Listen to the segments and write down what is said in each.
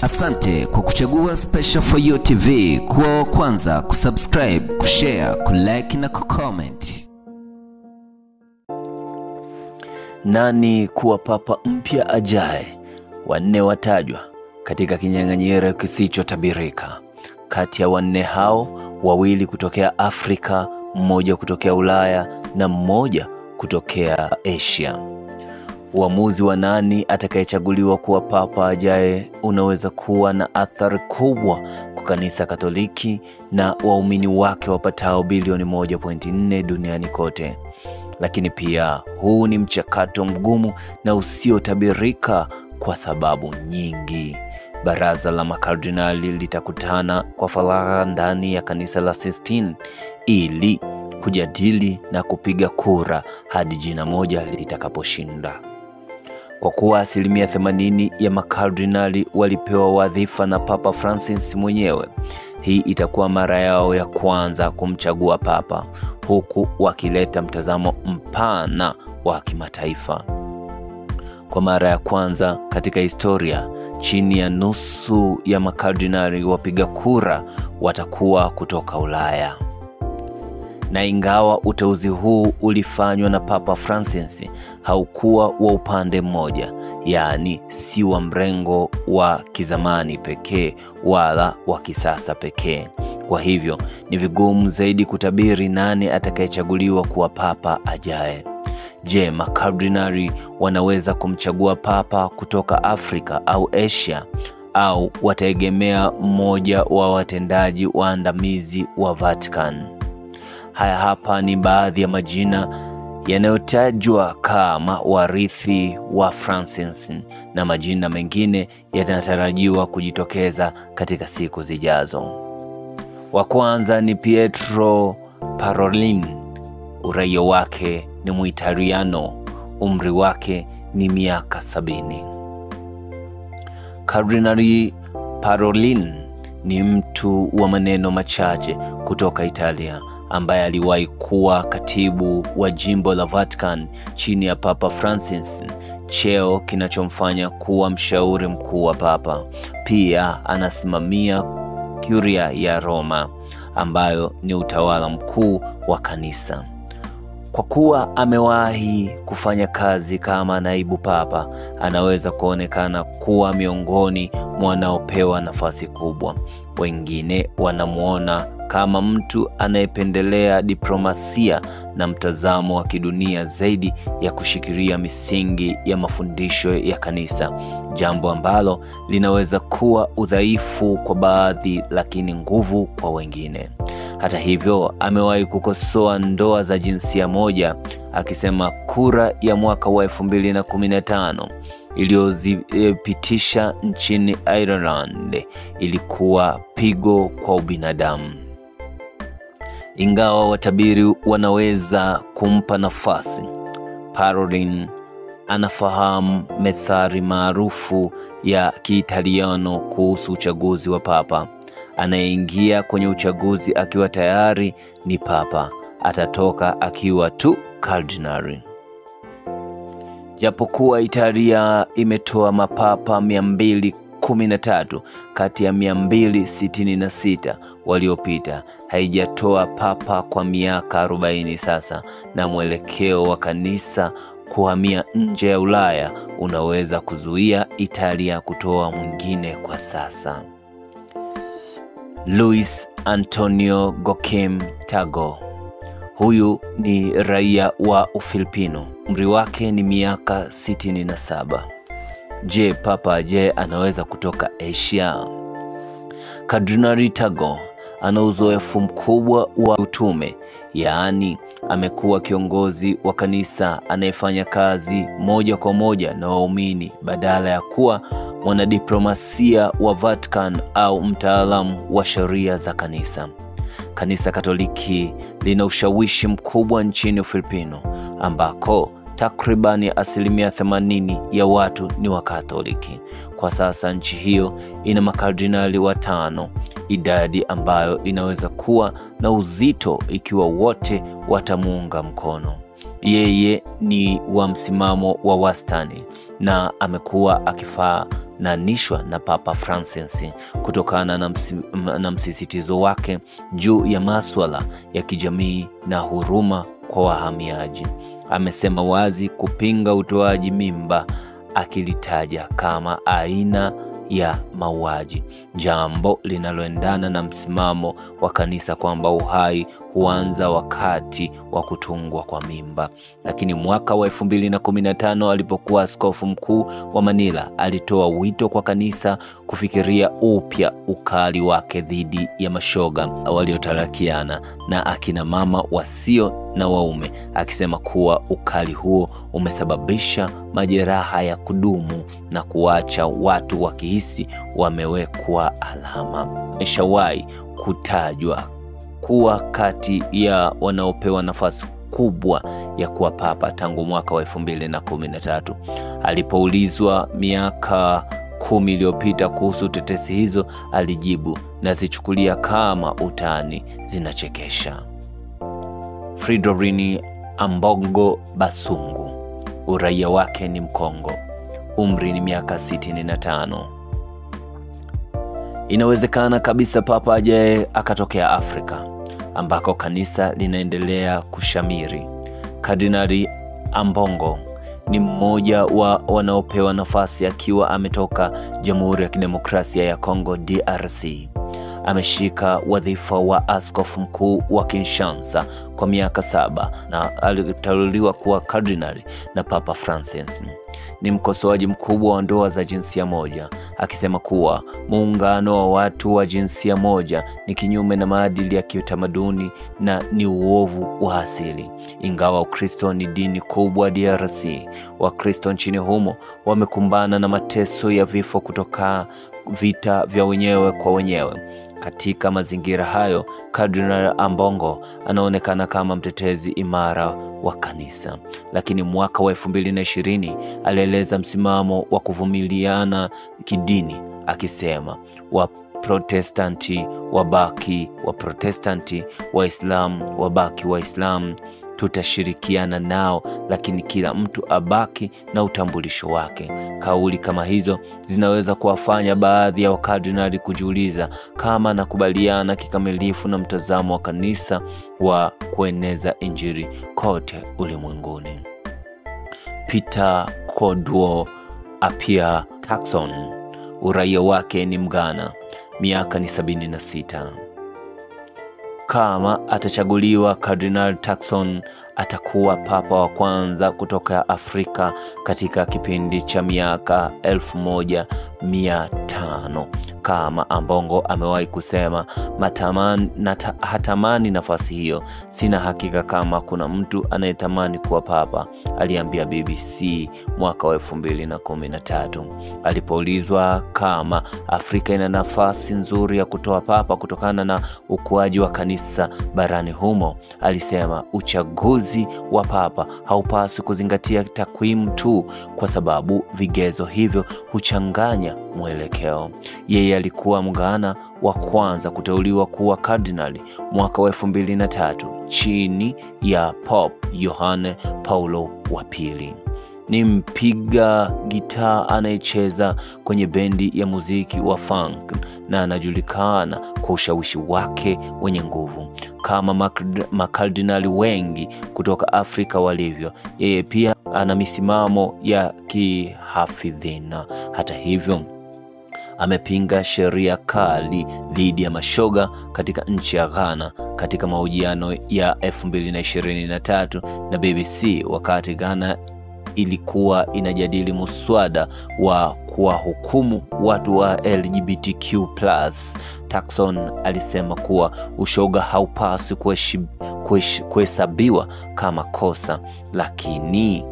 Asante kwa kuchagua Special For You TV kuwa kwanza kusubscribe, kushare, kulike na kucomment. Nani kuwa papa mpya ajaye? Wanne watajwa katika kinyang'anyiro kisichotabirika. Kati ya wanne hao, wawili kutokea Afrika, mmoja kutokea Ulaya na mmoja kutokea Asia. Uamuzi wa nani atakayechaguliwa kuwa papa ajaye unaweza kuwa na athari kubwa kwa kanisa Katoliki na waumini wake wapatao bilioni 1.4 duniani kote. Lakini pia huu ni mchakato mgumu na usiotabirika kwa sababu nyingi. Baraza la makardinali litakutana kwa faragha ndani ya kanisa la Sistine ili kujadili na kupiga kura hadi jina moja litakaposhinda. Kwa kuwa 80% ya makardinali walipewa wadhifa na Papa Francis mwenyewe, hii itakuwa mara yao ya kwanza kumchagua papa, huku wakileta mtazamo mpana wa kimataifa. Kwa mara ya kwanza katika historia, chini ya nusu ya makardinali wapiga kura watakuwa kutoka Ulaya. Na ingawa uteuzi huu ulifanywa na Papa Francis, haukuwa wa upande mmoja, yaani si wa mrengo wa kizamani pekee wala wa kisasa pekee. Kwa hivyo ni vigumu zaidi kutabiri nani atakayechaguliwa kuwa papa ajaye. Je, makardinali wanaweza kumchagua papa kutoka Afrika au Asia, au wataegemea mmoja wa watendaji waandamizi wa Vatican? Haya hapa ni baadhi ya majina yanayotajwa kama warithi wa Francis, na majina mengine yanatarajiwa kujitokeza katika siku zijazo. Wa kwanza ni Pietro Parolin. Uraia wake ni Muitaliano, umri wake ni miaka 70. Kardinali Parolin ni mtu wa maneno machache kutoka Italia ambaye aliwahi kuwa katibu wa jimbo la Vatican chini ya Papa Francis, cheo kinachomfanya kuwa mshauri mkuu wa papa. Pia anasimamia Curia ya Roma, ambayo ni utawala mkuu wa kanisa. Kwa kuwa amewahi kufanya kazi kama naibu papa, anaweza kuonekana kuwa miongoni mwa wanaopewa nafasi kubwa. Wengine wanamuona kama mtu anayependelea diplomasia na mtazamo wa kidunia zaidi ya kushikilia misingi ya mafundisho ya kanisa, jambo ambalo linaweza kuwa udhaifu kwa baadhi lakini nguvu kwa wengine. Hata hivyo, amewahi kukosoa ndoa za jinsia moja, akisema kura ya mwaka wa 2015 iliyopitisha nchini Ireland ilikuwa pigo kwa ubinadamu. Ingawa watabiri wanaweza kumpa nafasi, Parolin anafahamu methali maarufu ya Kiitaliano kuhusu uchaguzi wa papa. Anayeingia kwenye uchaguzi akiwa tayari ni papa, atatoka akiwa tu kardinali. Japokuwa Italia imetoa mapapa 213 kati ya 266 waliopita, haijatoa papa kwa miaka 40 sasa, na mwelekeo wa kanisa kuhamia nje ya Ulaya unaweza kuzuia Italia kutoa mwingine kwa sasa. Luis Antonio Joaquim Tagle. Huyu ni raia wa Ufilipino. Umri wake ni miaka 67. Je, papa anaweza kutoka Asia? Kardinali Tagle ana uzoefu mkubwa wa utume, yaani amekuwa kiongozi wa kanisa anayefanya kazi moja kwa moja na waumini badala ya kuwa mwanadiplomasia wa Vatican au mtaalamu wa sheria za kanisa. Kanisa Katoliki lina ushawishi mkubwa nchini Ufilipino, ambako takribani 80% ya watu ni Wakatoliki. Kwa sasa nchi hiyo ina makardinali 5, idadi ambayo inaweza kuwa na uzito ikiwa wote watamuunga mkono. Yeye ni wa msimamo wa wastani na amekuwa akifaa alifananishwa na Papa Francis kutokana na msisitizo wake juu ya masuala ya kijamii na huruma kwa wahamiaji. Amesema wazi kupinga utoaji mimba, akilitaja kama aina ya mauaji, jambo linaloendana na msimamo wa kanisa kwamba uhai huanza wakati wa kutungwa kwa mimba. Lakini mwaka wa 2015 alipokuwa askofu mkuu wa Manila, alitoa wito kwa kanisa kufikiria upya ukali wake dhidi ya mashoga waliotarakiana na akina mama wasio na waume, akisema kuwa ukali huo umesababisha majeraha ya kudumu na kuacha watu wakihisi wamewekwa alama. Ameshawahi kutajwa kuwa kati ya wanaopewa nafasi kubwa ya kuwa papa tangu mwaka wa 2013. Alipoulizwa miaka 10 iliyopita kuhusu tetesi hizo, alijibu, nazichukulia kama utani, zinachekesha. Fridolin Ambongo Basungu, uraia wake ni Mkongo, umri ni miaka 65. Inawezekana kabisa papa ajaye akatokea Afrika, ambako kanisa linaendelea kushamiri. Kardinali Ambongo ni mmoja wa wanaopewa nafasi akiwa ametoka Jamhuri ya Kidemokrasia ya Kongo DRC. Ameshika wadhifa wa askofu mkuu wa Kinshasa kwa miaka 7 na aliteuliwa kuwa kardinali na Papa Francis. Ni mkosoaji mkubwa wa ndoa za jinsia moja, akisema kuwa muungano wa watu wa jinsia moja ni kinyume na maadili ya kiutamaduni na ni uovu wa asili. Ingawa Ukristo ni dini kubwa DRC, Wakristo nchini humo wamekumbana na mateso ya vifo kutoka vita vya wenyewe kwa wenyewe. Katika mazingira hayo, Kardinali Ambongo anaonekana kama mtetezi imara wa kanisa. Lakini mwaka wa 2020 alieleza msimamo wa kuvumiliana kidini, akisema Waprotestanti wabaki Waprotestanti, Waislamu wabaki Waislamu, tutashirikiana nao, lakini kila mtu abaki na utambulisho wake. Kauli kama hizo zinaweza kuwafanya baadhi ya wakardinali kujiuliza kama nakubaliana kikamilifu na mtazamo wa kanisa wa kueneza injili kote ulimwenguni. Peter Kodwo Apia Turkson, uraia wake ni Mghana, miaka ni 76. Kama atachaguliwa, Kardinali Turkson atakuwa papa wa kwanza kutoka Afrika katika kipindi cha miaka 1500. Kama Ambongo amewahi kusema, hatamani nafasi hiyo. Sina hakika kama kuna mtu anayetamani kuwa papa, aliambia BBC mwaka wa 2013. Alipoulizwa kama Afrika ina nafasi nzuri ya kutoa papa kutokana na ukuaji wa kanisa barani humo, alisema uchaguzi wa papa haupaswi kuzingatia takwimu tu, kwa sababu vigezo hivyo huchanganya mwelekeo. Yeye alikuwa Mghana wa kwanza kuteuliwa kuwa kardinali mwaka wa 2003 chini ya Pope Yohane Paulo wa pili. Ni mpiga gitaa anayecheza kwenye bendi ya muziki wa funk na anajulikana kwa ushawishi wake wenye nguvu. Kama makardinali wengi kutoka Afrika walivyo, yeye pia ana misimamo ya kihafidhina. Hata hivyo, amepinga sheria kali dhidi ya mashoga katika nchi ya Ghana katika mahojiano ya 2023 na BBC wakati Ghana ilikuwa inajadili muswada wa kuwahukumu watu wa LGBTQ+. Turkson alisema kuwa ushoga haupaswi kuhesabiwa kama kosa, lakini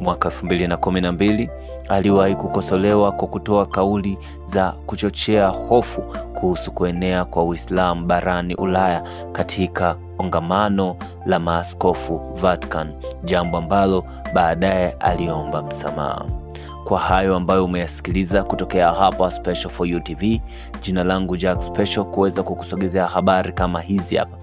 mwaka 2012 aliwahi kukosolewa kwa kutoa kauli za kuchochea hofu kuhusu kuenea kwa Uislamu barani Ulaya katika kongamano la maaskofu Vatican, jambo ambalo baadaye aliomba msamaha. Kwa hayo ambayo umeyasikiliza kutokea hapa Special for You TV, jina langu Jack Special, kuweza kukusogezea habari kama hizi hapa.